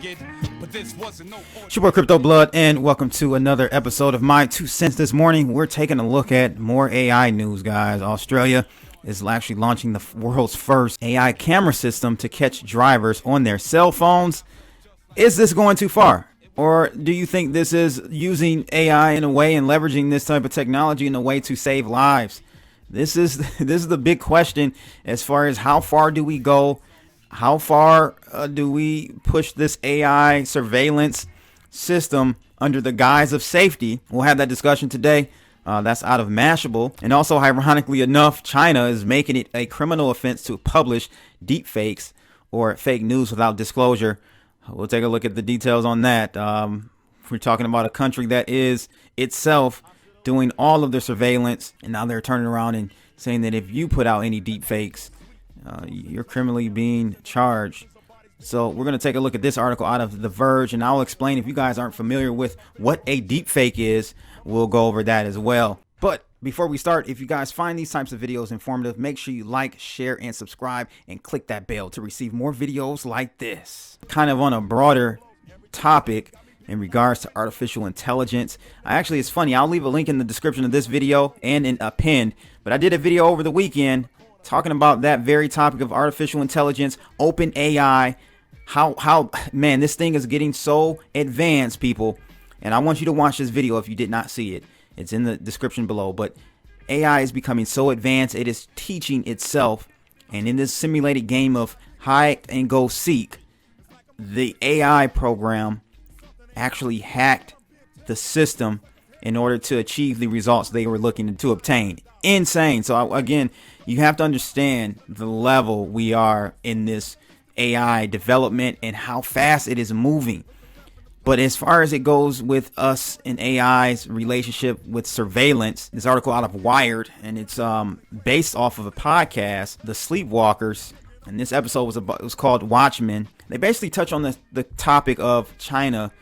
It's your boy Crypto Blood, and welcome to another episode of My 2 Cents. This morning, we're taking a look at more AI news, guys. Australia is actually launching the world's first AI camera system to catch drivers on their cell phones. Is this going too far? Or do you think this is using AI in a way and leveraging this type of technology in a way to save lives? This is the big question as far as how far do we go? How far do we push this AI surveillance system under the guise of safety? We'll have that discussion today. That's out of Mashable. And also, ironically enough, China is making it a criminal offense to publish deepfakes or fake news without disclosure. We'll take a look at the details on that. We're talking about a country that is itself doing all of their surveillance, and now they're turning around and saying that if you put out any deepfakes, you're criminally being charged. So we're going to take a look at this article out of The Verge, and I'll explain. If you guys aren't familiar with what a deepfake is, we'll go over that as well. But before we start, if you guys find these types of videos informative, make sure you like, share, and subscribe, and click that bell to receive more videos like this. Kind of on a broader topic in regards to artificial intelligence. Actually, it's funny. I'll leave a link in the description of this video and in a pin. But I did a video over the weekend talking about that very topic of artificial intelligence, open AI, how man, this thing is getting so advanced, people. And I want you to watch this video if you did not see it. It's in the description below. But AI is becoming so advanced, it is teaching itself. And in this simulated game of hide and go seek, the AI program actually hacked the system in order to achieve the results they were looking to obtain. Insane. So again, you have to understand the level we are in this AI development and how fast it is moving. But as far as it goes with us and AI's relationship with surveillance, this article out of Wired, and it's based off of a podcast, The Sleepwalkers, and this episode was called Watchmen. They basically touch on the topic of China,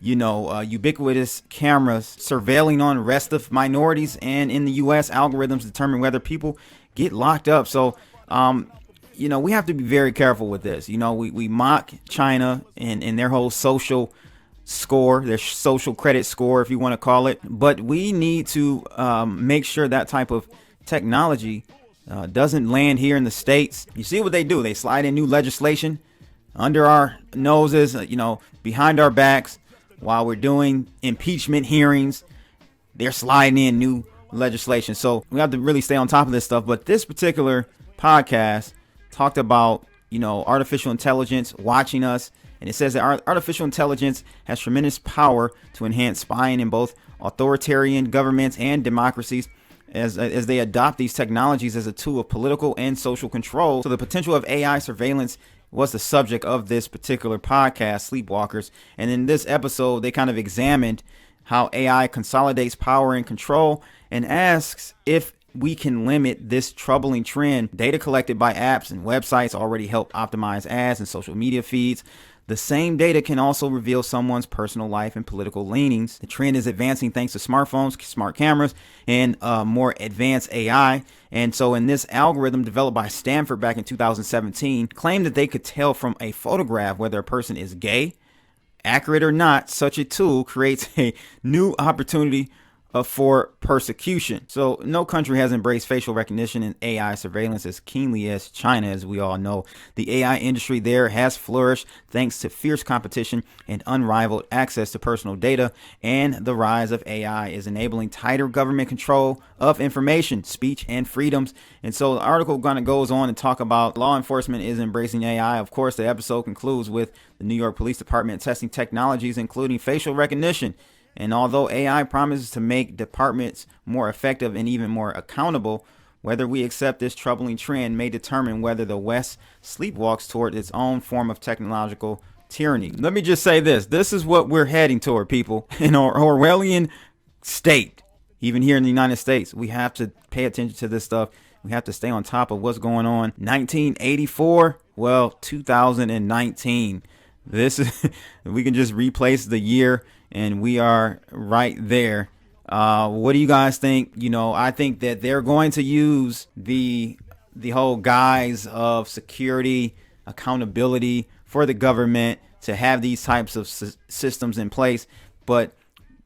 ubiquitous cameras surveilling on rest of minorities, and in the U.S. algorithms determine whether people get locked up. So, we have to be very careful with this. We mock China and their whole social score, their social credit score, if you want to call it. But we need to make sure that type of technology doesn't land here in the States. You see what they do? They slide in new legislation under our noses, behind our backs. While we're doing impeachment hearings, they're sliding in new legislation. So we have to really stay on top of this stuff. But this particular podcast talked about, artificial intelligence watching us. And it says that artificial intelligence has tremendous power to enhance spying in both authoritarian governments and democracies as they adopt these technologies as a tool of political and social control. So the potential of AI surveillance was the subject of this particular podcast, Sleepwalkers. And in this episode, they kind of examined how AI consolidates power and control and asks if we can limit this troubling trend. Data collected by apps and websites already help optimize ads and social media feeds. The same data can also reveal someone's personal life and political leanings. The trend is advancing thanks to smartphones, smart cameras, and more advanced AI. And so in this algorithm developed by Stanford back in 2017, claimed that they could tell from a photograph whether a person is gay. Accurate or not, such a tool creates a new opportunity for persecution. So no country has embraced facial recognition and AI surveillance as keenly as China, as we all know. The AI industry there has flourished thanks to fierce competition and unrivaled access to personal data, and the rise of AI is enabling tighter government control of information, speech, and freedoms. And so the article kind of goes on to talk about law enforcement is embracing AI. Of course, the episode concludes with the New York Police Department testing technologies, including facial recognition. And although AI promises to make departments more effective and even more accountable, whether we accept this troubling trend may determine whether the West sleepwalks toward its own form of technological tyranny. Let me just say this. This is what we're heading toward, people. In our Orwellian state, even here in the United States, we have to pay attention to this stuff. We have to stay on top of what's going on. 1984, well, 2019. This is, we can just replace the year and we are right there. What do you guys think? I think that they're going to use the whole guise of security, accountability for the government to have these types of systems in place, but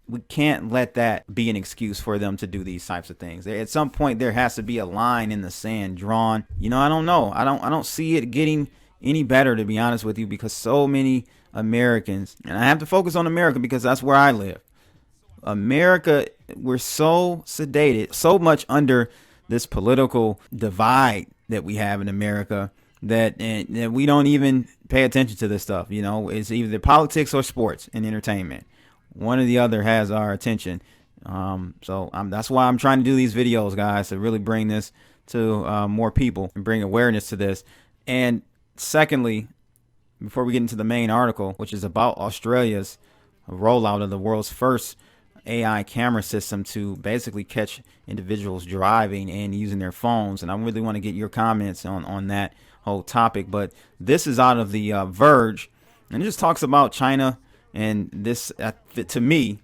we can't let that be an excuse for them to do these types of things. At some point, there has to be a line in the sand drawn. I don't know. I don't see it getting any better, to be honest with you, because so many Americans, and I have to focus on America because that's where I live. America, we're so sedated, so much under this political divide that we have in America that we don't even pay attention to this stuff. It's either politics or sports and entertainment. One or the other has our attention. That's why I'm trying to do these videos, guys, to really bring this to more people and bring awareness to this. And secondly, before we get into the main article, which is about Australia's rollout of the world's first AI camera system to basically catch individuals driving and using their phones. And I really want to get your comments on that whole topic. But this is out of the Verge, and it just talks about China. And this, to me,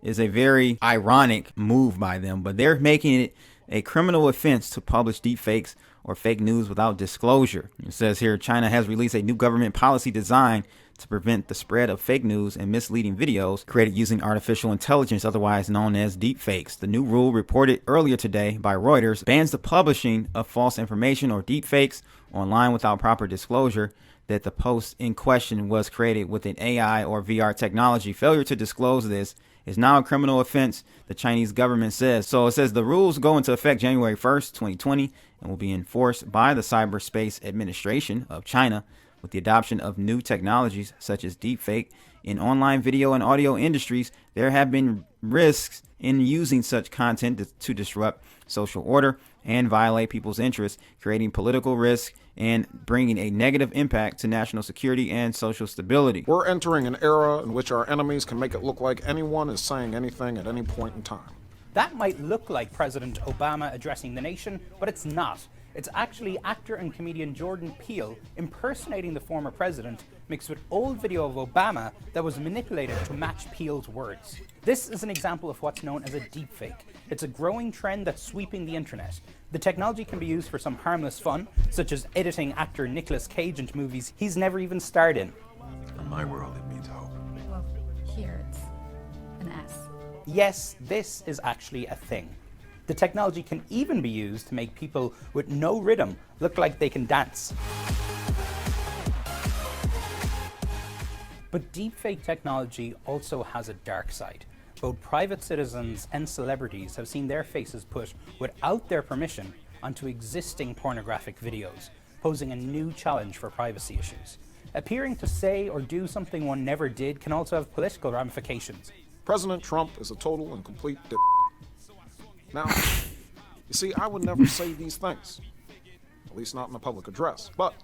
is a very ironic move by them. But they're making it a criminal offense to publish deepfakes or fake news without disclosure. It says here, China has released a new government policy designed to prevent the spread of fake news and misleading videos created using artificial intelligence, otherwise known as deepfakes. The new rule, reported earlier today by Reuters, bans the publishing of false information or deepfakes online without proper disclosure that the post in question was created with an AI or VR technology. Failure to disclose this is now a criminal offense, the Chinese government says. So it says the rules go into effect January 1st, 2020, and will be enforced by the Cyberspace Administration of China with the adoption of new technologies such as deepfake. In online video and audio industries, there have been risks in using such content to disrupt social order and violate people's interests, creating political risk and bringing a negative impact to national security and social stability. We're entering an era in which our enemies can make it look like anyone is saying anything at any point in time. That might look like President Obama addressing the nation, but it's not. It's actually actor and comedian Jordan Peele impersonating the former president, mixed with old video of Obama that was manipulated to match Peele's words. This is an example of what's known as a deepfake. It's a growing trend that's sweeping the internet. The technology can be used for some harmless fun, such as editing actor Nicolas Cage into movies he's never even starred in. In my world, it means hope. Well, here it's an S. Yes, this is actually a thing. The technology can even be used to make people with no rhythm look like they can dance. But deepfake technology also has a dark side. Both private citizens and celebrities have seen their faces put without their permission onto existing pornographic videos, posing a new challenge for privacy issues. Appearing to say or do something one never did can also have political ramifications. President Trump is a total and complete dip. Now, you see, I would never say these things, at least not in a public address, but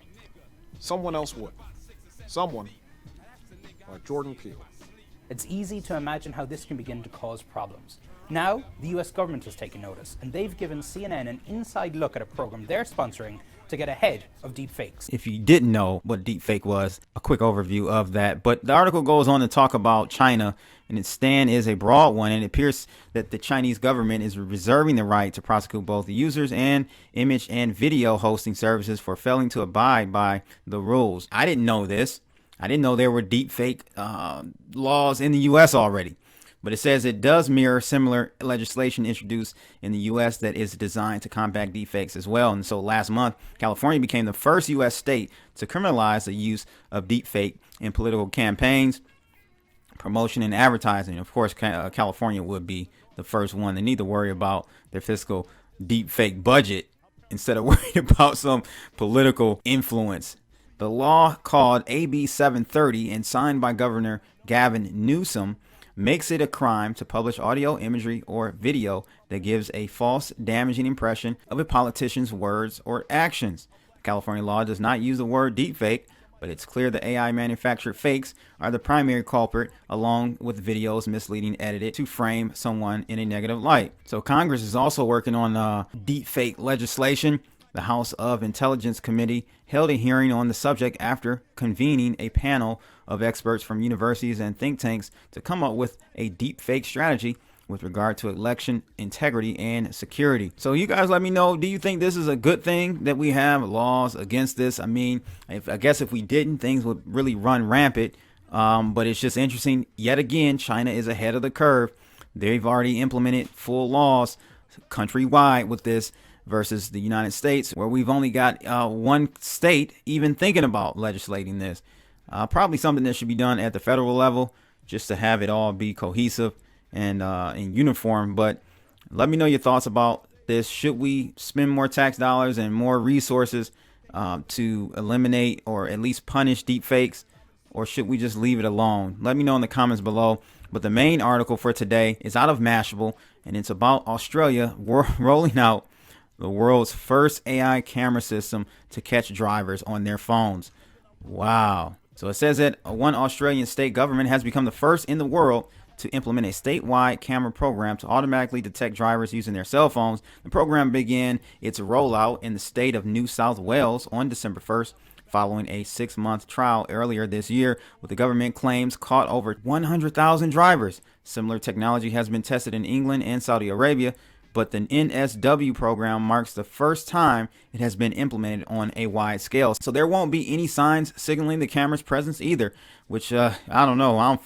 someone else would. Someone like Jordan Peele. It's easy to imagine how this can begin to cause problems. Now, the US government has taken notice, and they've given CNN an inside look at a program they're sponsoring to get ahead of deepfakes. If you didn't know what deepfake was, a quick overview of that. But the article goes on to talk about China, and its stand is a broad one, and it appears that the Chinese government is reserving the right to prosecute both users and image and video hosting services for failing to abide by the rules. I didn't know this. I didn't know there were deepfake laws in the U.S. already. But it says it does mirror similar legislation introduced in the U.S. that is designed to combat deepfakes as well. And so last month, California became the first U.S. state to criminalize the use of deepfake in political campaigns, promotion, and advertising. Of course, California would be the first one. They need to worry about their fiscal deepfake budget instead of worrying about some political influence. The law, called AB 730 and signed by Governor Gavin Newsom, makes it a crime to publish audio, imagery, or video that gives a false, damaging impression of a politician's words or actions. The California law does not use the word deepfake, but it's clear the AI manufactured fakes are the primary culprit, along with videos misleading edited to frame someone in a negative light. So Congress is also working on deepfake legislation. The House of Intelligence Committee held a hearing on the subject after convening a panel of experts from universities and think tanks to come up with a deepfake strategy with regard to election integrity and security. So you guys let me know, do you think this is a good thing that we have laws against this? I mean, I guess if we didn't, things would really run rampant. But it's just interesting. Yet again, China is ahead of the curve. They've already implemented full laws countrywide with this versus the United States, where we've only got one state even thinking about legislating this. Probably something that should be done at the federal level just to have it all be cohesive and in uniform. But let me know your thoughts about this. Should we spend more tax dollars and more resources to eliminate or at least punish deepfakes, or should we just leave it alone? Let me know in the comments below. But the main article for today is out of Mashable, and it's about Australia rolling out the world's first AI camera system to catch drivers on their phones. Wow. So it says that one Australian state government has become the first in the world to implement a statewide camera program to automatically detect drivers using their cell phones. The program began its rollout in the state of New South Wales on December 1st, following a 6-month trial earlier this year, with the government claims caught over 100,000 drivers. Similar technology has been tested in England and Saudi Arabia, but the NSW program marks the first time it has been implemented on a wide scale. So there won't be any signs signaling the camera's presence either, which I don't know.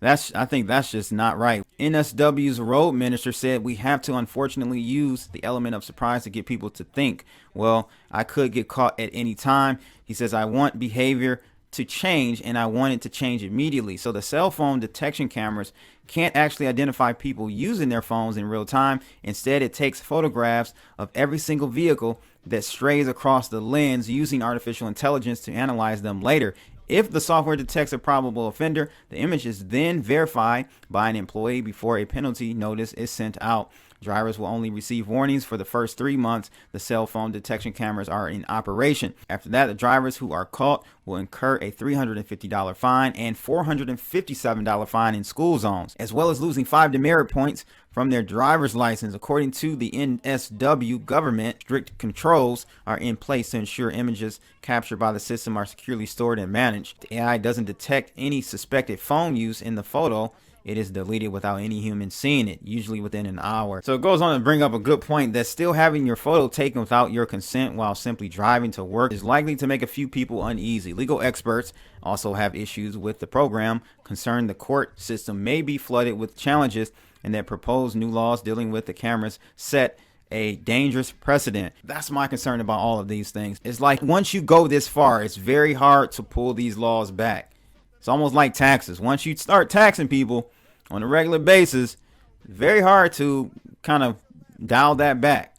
I think that's just not right. NSW's road minister said we have to unfortunately use the element of surprise to get people to think, well, I could get caught at any time. He says, I want behavior to change, and I want it to change immediately. So the cell phone detection cameras can't actually identify people using their phones in real time. Instead, it takes photographs of every single vehicle that strays across the lens using artificial intelligence to analyze them later. If the software detects a probable offender, the image is then verified by an employee before a penalty notice is sent out. Drivers will only receive warnings for the first 3 months the cell phone detection cameras are in operation. After that, the drivers who are caught will incur a $350 fine and $457 fine in school zones, as well as losing 5 demerit points from their driver's license. According to the NSW government, strict controls are in place to ensure images captured by the system are securely stored and managed. The AI doesn't detect any suspected phone use in the photo. It is deleted without any human seeing it, usually within an hour. So it goes on to bring up a good point that still having your photo taken without your consent while simply driving to work is likely to make a few people uneasy. Legal experts also have issues with the program, concerned the court system may be flooded with challenges, and that proposed new laws dealing with the cameras set a dangerous precedent. That's my concern about all of these things. It's like once you go this far, it's very hard to pull these laws back. It's almost like taxes. Once you start taxing people on a regular basis, it's very hard to kind of dial that back.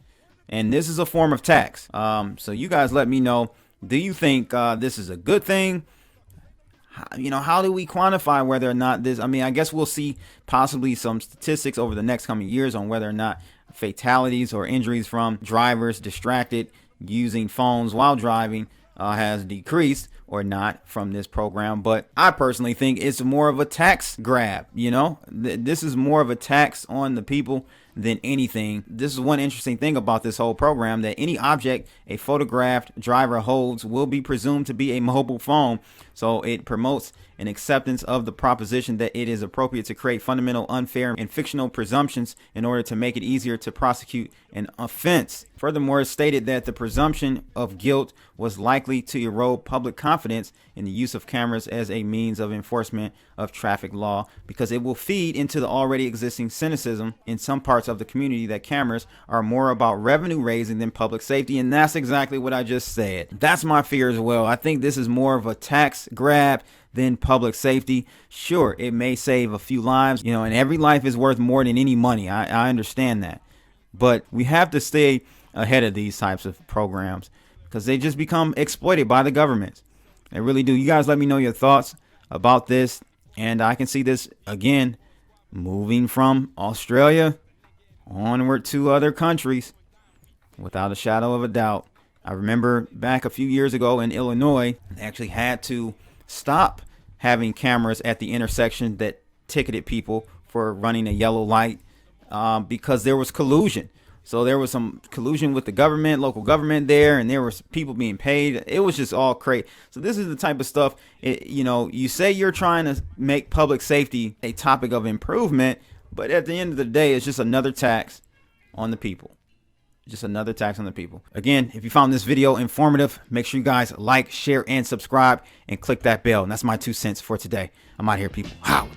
And this is a form of tax. So you guys let me know, do you think this is a good thing? How do we quantify whether or not this, I guess we'll see possibly some statistics over the next coming years on whether or not fatalities or injuries from drivers distracted using phones while driving has decreased or not from this program. But I personally think it's more of a tax grab. This is more of a tax on the people than anything. This is one interesting thing about this whole program, that any object a photographed driver holds will be presumed to be a mobile phone. So it promotes an acceptance of the proposition that it is appropriate to create fundamental, unfair, and fictional presumptions in order to make it easier to prosecute an offense. Furthermore, it stated that the presumption of guilt was likely to erode public confidence in the use of cameras as a means of enforcement of traffic law, because it will feed into the already existing cynicism in some parts of the community that cameras are more about revenue raising than public safety. And that's exactly what I just said. That's my fear as well. I think this is more of a tax grab than public safety. Sure, it may save a few lives, and every life is worth more than any money. I understand that. But we have to stay ahead of these types of programs because they just become exploited by the governments. They really do. You guys let me know your thoughts about this. And I can see this, again, moving from Australia onward to other countries without a shadow of a doubt. I remember back a few years ago in Illinois, they actually had to stop having cameras at the intersection that ticketed people for running a yellow light because there was collusion. So there was some collusion with the government, local government there, and there was people being paid. It was just all crazy. So this is the type of stuff, you say you're trying to make public safety a topic of improvement, but at the end of the day, it's just another tax on the people. Just another tax on the people. Again, if you found this video informative, make sure you guys like, share, and subscribe, and click that bell. And that's my 2 cents for today. I'm out here, people. How?